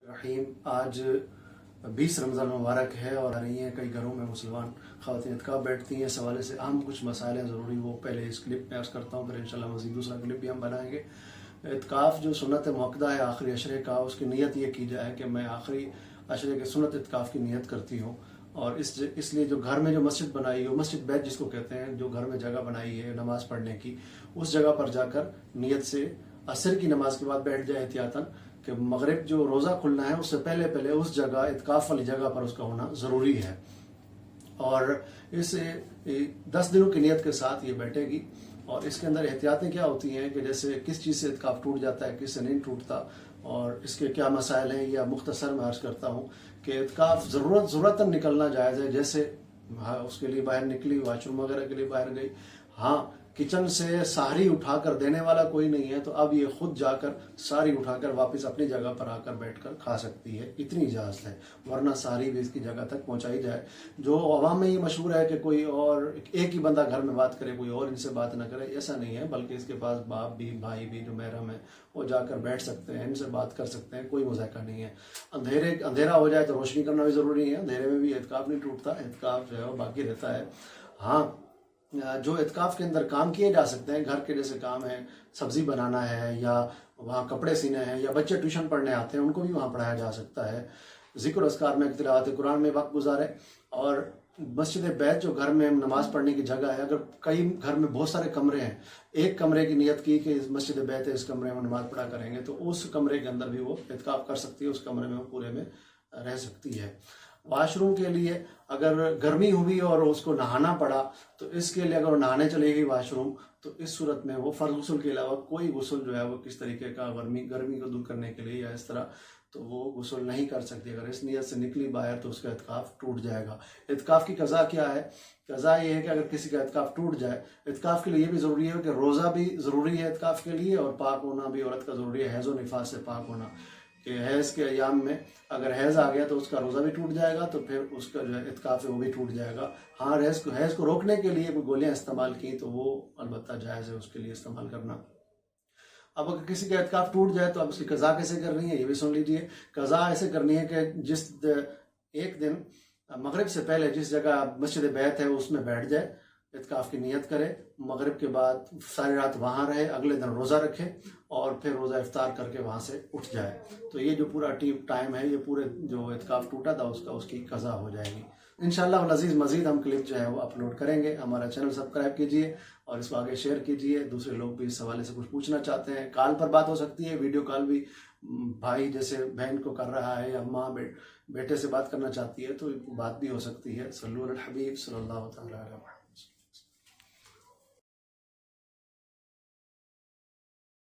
रहीम। आज 20 रमज़ान मुबारक है और आ रही हैं कई घरों में मुसलमान ख़वातीन इत्काफ़ बैठती हैं। इस हवाले से अहम कुछ मसाइल हैं ज़रूरी, वो पहले इस क्लिप में अर्ज़ करता हूँ, फिर इंशाल्लाह मज़ीद दूसरा क्लिप भी हम बनाएंगे। इत्काफ़ जो सुन्नत मुअक्कदा है आखिरी अशरे का, उसकी नीयत ये की जाए कि मैं आखिरी अशरे के सुन्नत इत्काफ़ की नीयत करती हूँ। और इसलिए जो घर में जो मस्जिद बनाई हो, मस्जिद बैत जिसको कहते हैं, जो घर में जगह बनाई है नमाज़ पढ़ने की, उस जगह पर जाकर नीयत से असर की नमाज के बाद बैठ जाए एहतियातन कि मगरिब जो रोज़ा खुलना है उससे पहले पहले उस जगह इत्काफ़ वाली जगह पर उसका होना ज़रूरी है। और इस 10 दिनों की नीयत के साथ ये बैठेगी। और इसके अंदर एहतियातें क्या होती हैं कि जैसे किस चीज़ से इत्काफ़ टूट जाता है, किस से नहीं टूटता, और इसके क्या मसाइल हैं, या मुख्तसर में अर्ज़ करता हूँ कि इत्काफ़ ज़रूरतन निकलना जायज़ है। जैसे उसके लिए बाहर निकली, वॉशरूम वगैरह के लिए बाहर गई, हाँ किचन से सारी उठाकर देने वाला कोई नहीं है तो अब ये खुद जाकर सारी उठाकर वापस अपनी जगह पर आकर बैठकर खा सकती है, इतनी इजाज़त है। वरना सारी भी इसकी जगह तक पहुंचाई जाए। जो अवाम में ये मशहूर है कि कोई और एक ही बंदा घर में बात करे, कोई और इनसे बात ना करे, ऐसा नहीं है, बल्कि इसके पास बाप भी भाई भी जो महरम है वो जाकर बैठ सकते हैं, इनसे बात कर सकते हैं, कोई मुज़ायका नहीं है। अंधेरा हो जाए तो रोशनी करना भी ज़रूरी है, अंधेरे में भी इत्काफ़ नहीं टूटता, इत्काफ़ जो है वो बाकी रहता है। हाँ, जो इत्काफ़ के अंदर काम किए जा सकते हैं, घर के जैसे काम है, सब्जी बनाना है, या वहाँ कपड़े सीने हैं, या बच्चे ट्यूशन पढ़ने आते हैं उनको भी वहाँ पढ़ाया जा सकता है। ज़िक्र अस्कार में, तिलावत कुरान में वक्त गुजारे। और मस्जिद बैत जो घर में नमाज पढ़ने की जगह है, अगर कई घर में बहुत सारे कमरे हैं, एक कमरे की नियत की कि मस्जिद बैत है, इस कमरे में नमाज पढ़ा करेंगे, तो उस कमरे के अंदर भी वो इत्काफ़ कर सकती है, उस कमरे में वो पूरे में रह सकती है। वॉशरूम के लिए अगर गर्मी हुई और उसको नहाना पड़ा, तो इसके लिए अगर नहाने चली गई वॉशरूम, तो इस सूरत में वो फ़र्ज़ गुस्ल के अलावा कोई गुस्ल जो है वो किस तरीके का गर्मी को दूर करने के लिए या इस तरह, तो वो गुस्ल नहीं कर सकती। अगर इस नियत से निकली बाहर तो उसका इत्काफ़ टूट जाएगा। इत्काफ़ की कज़ा क्या है? कज़ा ये है कि अगर किसी का इत्काफ़ टूट जाए, इत्काफ़ के लिए ये भी ज़रूरी है कि रोज़ा भी ज़रूरी है इत्काफ़ के लिए, और पाक होना भी औरत का ज़रूरी है, हैज़ व निफास से पाक होना। कि हैज़ के अयाम में अगर हैज़ आ गया तो उसका रोज़ा भी टूट जाएगा, तो फिर उसका जो है इत्काफ़ है वो भी टूट जाएगा। हाँ, हैज़ को रोकने के लिए कोई गोलियां इस्तेमाल की तो वो अलबत्ता जायज़ है उसके लिए इस्तेमाल करना। अब अगर किसी का इत्काफ़ टूट जाए तो अब उसकी कज़ा कैसे करनी है ये भी सुन लीजिए। कज़ा ऐसे करनी है कि जिस एक दिन मगरिब से पहले जिस जगह मस्जिद बैत है उसमें बैठ जाए, इत्काफ़ की नियत करे, मगरिब के बाद सारी रात वहाँ रहे, अगले दिन रोज़ा रखे और फिर रोज़ा इफ्तार करके वहाँ से उठ जाए। तो ये जो पूरा टाइम है, ये पूरे जो इत्काफ़ टूटा था उसकी कज़ा हो जाएगी। इंशाअल्लाह अज़ीज़ मज़ीद हम क्लिप जो है वो अपलोड करेंगे। हमारा चैनल सब्सक्राइब कीजिए और इसको आगे शेयर कीजिए। दूसरे लोग भी इस हवाले से कुछ पूछना चाहते हैं, कॉल पर बात हो सकती है, वीडियो कॉल भी भाई जैसे बहन को कर रहा है, या माँ बेटे से बात करना चाहती है तो बात भी हो सकती है। सल्लल्लाहु अलैहि हबीब सल्लल्लाहु अलैहि वसल्लम।